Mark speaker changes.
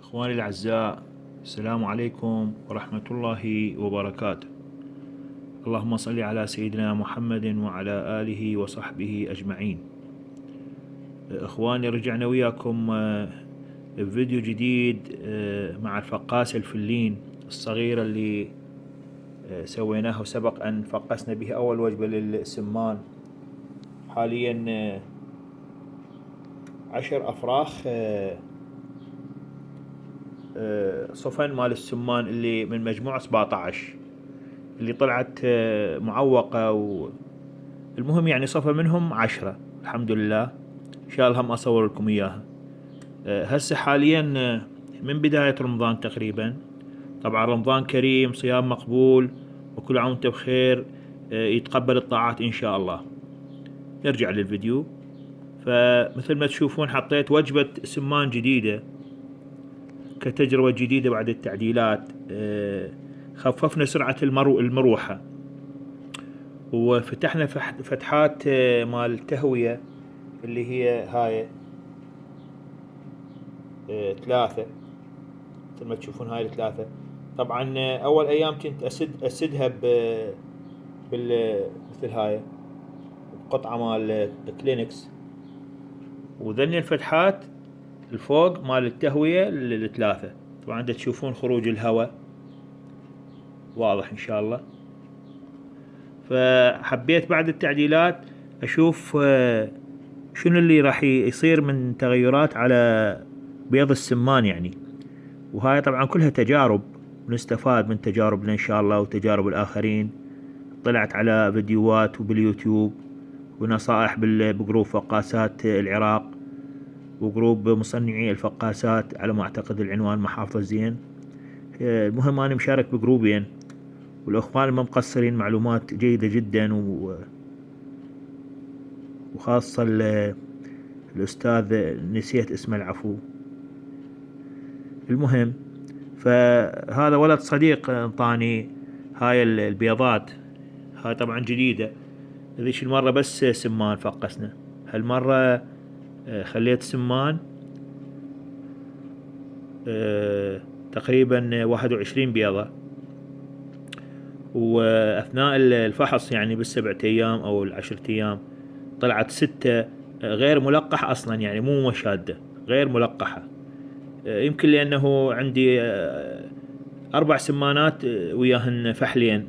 Speaker 1: إخواني الأعزاء، السلام عليكم ورحمة الله وبركاته. اللهم صل على سيدنا محمد وعلى آله وصحبه أجمعين. إخواني، رجعنا وياكم بفيديو جديد مع الفقاسة الفلين الصغيرة اللي سويناها، وسبق أن فقسنا به أول وجبة للسمان. حاليا 10 أفراخ صفن مال السمان اللي من مجموعة 17 اللي طلعت معوقة المهم يعني صفى منهم 10 الحمد لله. إن شاء الله هم أصور لكم إياها. هسه حاليا من بداية رمضان تقريبا. طبعا رمضان كريم، صيام مقبول، وكل عام وانتم بخير. يتقبل الطاعات إن شاء الله. نرجع للفيديو. فمثل ما تشوفون حطيت وجبة سمان جديدة كتجربة جديدة بعد التعديلات. خففنا سرعة المروحة، وفتحنا فتحات مال التهوية اللي هي هاي 3 مثل ما تشوفون. هاي 3. طبعا أول أيام كنت أسدها مثل هاي قطعة مال كلينكس، وذني الفتحات الفوق مال التهوية 3. طبعا دا تشوفون خروج الهواء واضح إن شاء الله. فحبيت بعد التعديلات أشوف شنو اللي راح يصير من تغيرات على بيض السمان يعني. وهاي طبعا كلها تجارب، ونستفاد من تجاربنا إن شاء الله وتجارب الآخرين. طلعت على فيديوهات وباليوتيوب، ونصائح بجروب فقاسات العراق، وجروب مصنعي الفقاسات على ما أعتقد العنوان محافظة زين. المهم أنا مشارك بجروبين، والأخوان ما مقصرين، معلومات جيدة جدا، وخاصة الأستاذ نسيت اسمه العفو. المهم، فهذا ولد صديق انطاني هاي البيضات. هاي طبعا جديدة، ذيش المرة بس سمان فقسنا، هالمرة خليت سمان تقريبا 21 بيضة. وأثناء الفحص يعني بال7 أيام أو 10 أيام طلعت 6 غير ملقحة أصلا، يعني مو مشادة، غير ملقحة. يمكن لأنه عندي 4 سمانات وياهن فحلين،